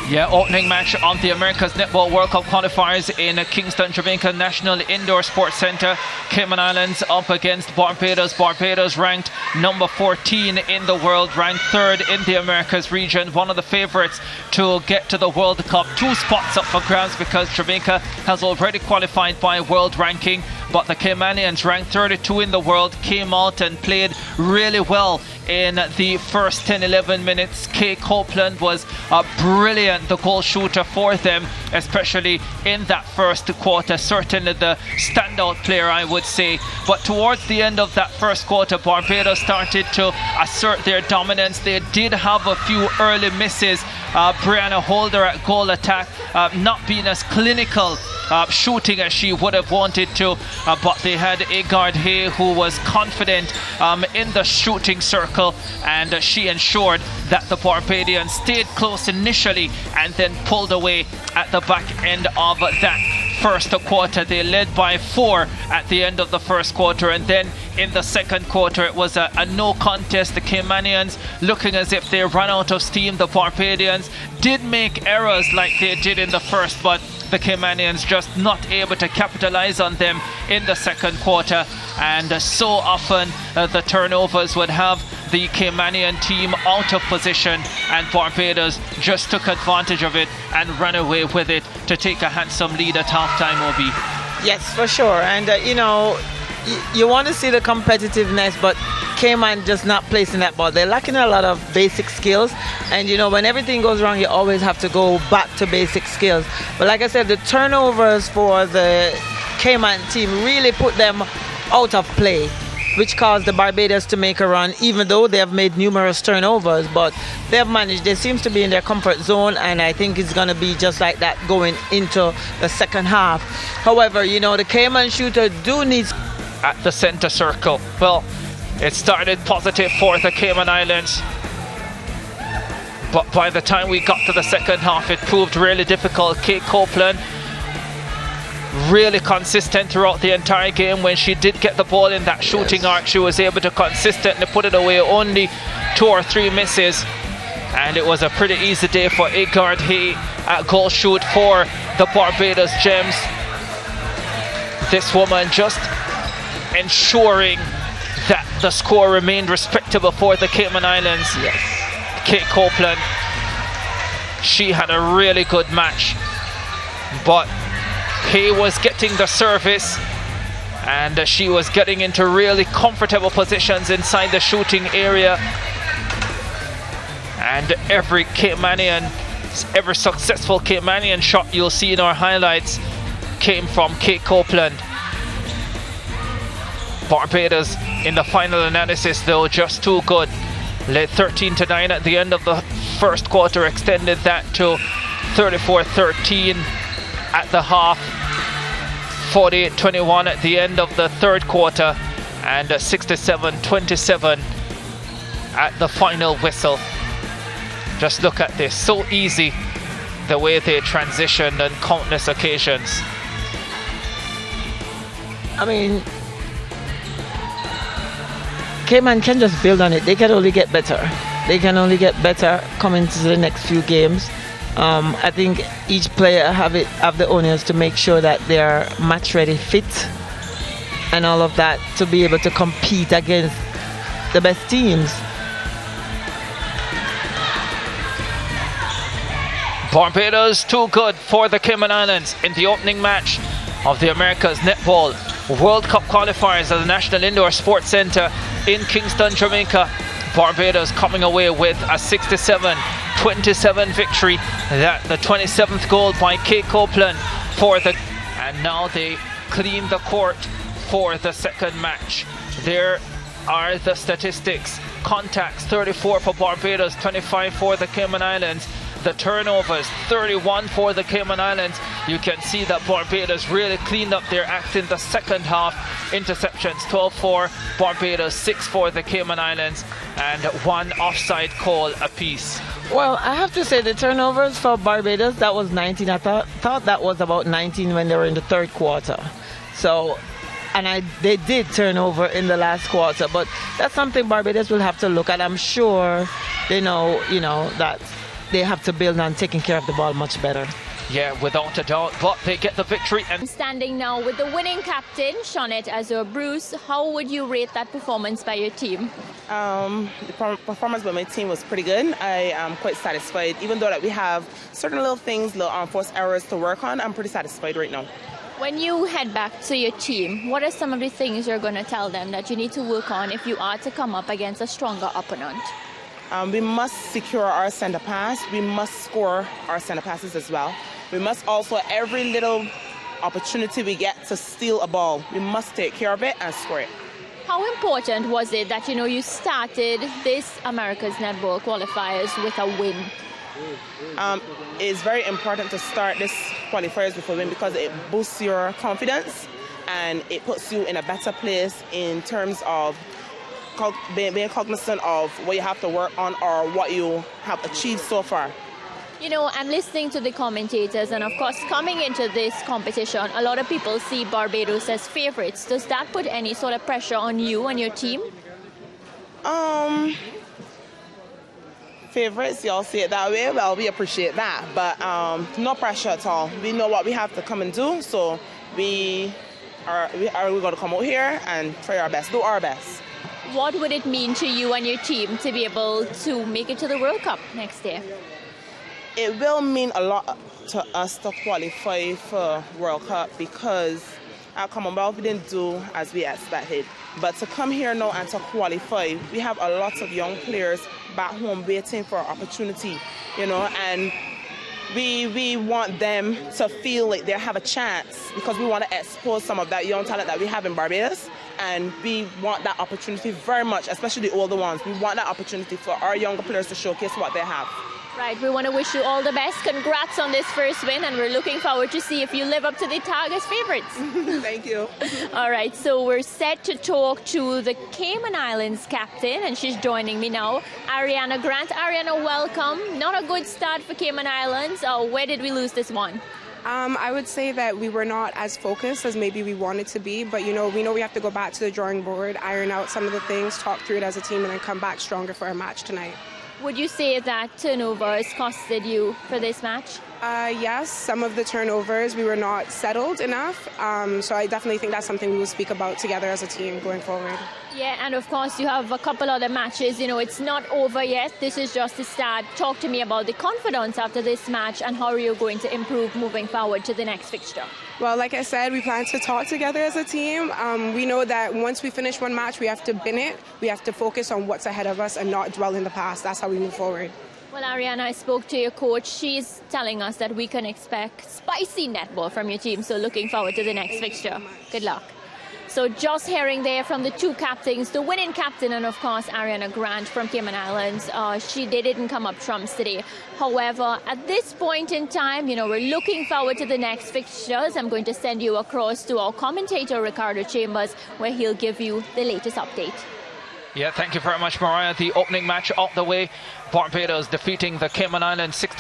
Yeah, opening match of the America's Netball World Cup qualifiers in Kingston, Jamaica National Indoor Sports Centre. Cayman Islands up against Barbados. Barbados ranked number 14 in the world, ranked third in the Americas region. One of the favourites to get to the World Cup. 2 spots up for grabs because Jamaica has already qualified by world ranking. But the Caymanians, ranked 32 in the world, came out and played really well in the first 10-11 minutes. Kay Copeland was brilliant, the goal shooter for them, especially in that first quarter. Certainly the standout player, I would say. But towards the end of that first quarter, Barbados started to assert their dominance. They did have a few early misses. Brianna Holder at goal attack, not being as clinical shooting as she would have wanted to, but they had Agard Hay, who was confident in the shooting circle, and she ensured that the Barbadians stayed close initially and then pulled away at the back end of that first quarter. They led by 4 at the end of the first quarter, and then in the second quarter it was a no contest. The Caymanians looking as if they ran out of steam. The Barbadians did make errors like they did in the first, but the Caymanians just not able to capitalize on them in the second quarter, and so often the turnovers would have the Caymanian team out of position, and Barbados just took advantage of it and ran away with it to take a handsome lead at halftime, Obi. Yes, for sure. And you know, you want to see the competitiveness, but Cayman just not placing that ball. They're lacking a lot of basic skills, and you know, when everything goes wrong, you always have to go back to basic skills. But like I said, the turnovers for the Cayman team really put them out of play, which caused the Barbados to make a run, even though they have made numerous turnovers. But they have managed. They seem to be in their comfort zone, and I think it's going to be just like that going into the second half. However, you know, the Cayman shooter do need... At the center circle. Well, it started positive for the Cayman Islands, but by the time we got to the second half, it proved really difficult. Kate Copeland, really consistent throughout the entire game. When she did get the ball in that shooting arc, she was able to consistently put it away. Only 2 or 3 misses, and it was a pretty easy day for Agard Hay at goal shoot for the Barbados Gems. This woman just ensuring that the score remained respectable for the Cayman Islands. Yes. Kate Copeland, she had a really good match, but Hay was getting the service, and she was getting into really comfortable positions inside the shooting area, and every successful Caymanian shot you'll see in our highlights came from Kate Copeland. Barbados in the final analysis, though, just too good. Led 13-9 at the end of the first quarter, extended that to 34-13 at the half, 48-21 at the end of the third quarter, and 67-27 at the final whistle. Just look at this, so easy the way they transitioned on countless occasions. I mean, Cayman can just build on it. They can only get better. They can only get better coming to the next few games. I think each player have the onus to make sure that they are match ready, fit, and all of that to be able to compete against the best teams. Barbados too good for the Cayman Islands in the opening match of the America's Netball World Cup qualifiers at the National Indoor Sports Centre in Kingston, Jamaica. Barbados coming away with a 67-27 victory. That the 27th goal by Kate Copeland for the... And now they clean the court for the second match. There are the statistics. Contacts 34 for Barbados, 25 for the Cayman Islands. The turnovers 31 for the Cayman Islands. You can see that Barbados really cleaned up their act in the second half. Interceptions 12 for Barbados, 6 for the Cayman Islands, and 1 offside call apiece. Well, I have to say the turnovers for Barbados, that was 19. I thought that was about 19 when they were in the third quarter. So, and they did turn over in the last quarter, but that's something Barbados will have to look at. I'm sure they know, that they have to build on taking care of the ball much better. Yeah, without a doubt, but they get the victory. And standing now with the winning captain, Shawnette Azure. Bruce, how would you rate that performance by your team? The performance by my team was pretty good. I am quite satisfied. Even though that we have certain little things, little unforced errors to work on, I'm pretty satisfied right now. When you head back to your team, what are some of the things you're going to tell them that you need to work on if you are to come up against a stronger opponent? We must secure our center pass. We must score our center passes as well. We must also, every little opportunity we get to steal a ball, we must take care of it and score it. How important was it that, you started this America's Netball qualifiers with a win? It's very important to start this qualifiers with a win because it boosts your confidence and it puts you in a better place in terms of being cognizant of what you have to work on or what you have achieved so far. I'm listening to the commentators, and of course, coming into this competition, a lot of people see Barbados as favorites. Does that put any sort of pressure on you and your team? Favorites, y'all see it that way? Well, we appreciate that, but no pressure at all. We know what we have to come and do, so we're going to come out here and try our best, do our best. What would it mean to you and your team to be able to make it to the World Cup next year? It will mean a lot to us to qualify for World Cup because at Commonwealth we didn't do as we expected. But to come here now and to qualify, we have a lot of young players back home waiting for an opportunity, and we want them to feel like they have a chance because we want to expose some of that young talent that we have in Barbados, and we want that opportunity very much, especially the older ones. We want that opportunity for our younger players to showcase what they have. Right, we want to wish you all the best. Congrats on this first win, and we're looking forward to see if you live up to the tag as favorites. Thank you. All right, so we're set to talk to the Cayman Islands captain, and she's joining me now, Ariana Grant. Ariana, welcome. Not a good start for Cayman Islands. Where did we lose this one? I would say that we were not as focused as maybe we wanted to be, but we know we have to go back to the drawing board, iron out some of the things, talk through it as a team, and then come back stronger for our match tonight. Would you say that turnovers costed you for this match? Yes, some of the turnovers, we were not settled enough. So I definitely think that's something we will speak about together as a team going forward. Yeah, and of course you have a couple other matches. It's not over yet. This is just the start. Talk to me about the confidence after this match and how you're going to improve moving forward to the next fixture. Well, like I said, we plan to talk together as a team. We know that once we finish one match, we have to bin it. We have to focus on what's ahead of us and not dwell in the past. That's how we move forward. Well, Ariana, I spoke to your coach. She's telling us that we can expect spicy netball from your team. So looking forward to the next fixture. Good luck. So just hearing there from the two captains, the winning captain and, of course, Ariana Grant from Cayman Islands, they didn't come up trumps today. However, at this point in time, we're looking forward to the next fixtures. I'm going to send you across to our commentator, Ricardo Chambers, where he'll give you the latest update. Yeah, thank you very much, Mariah. The opening match out the way. Barbados defeating the Cayman Islands 6-6.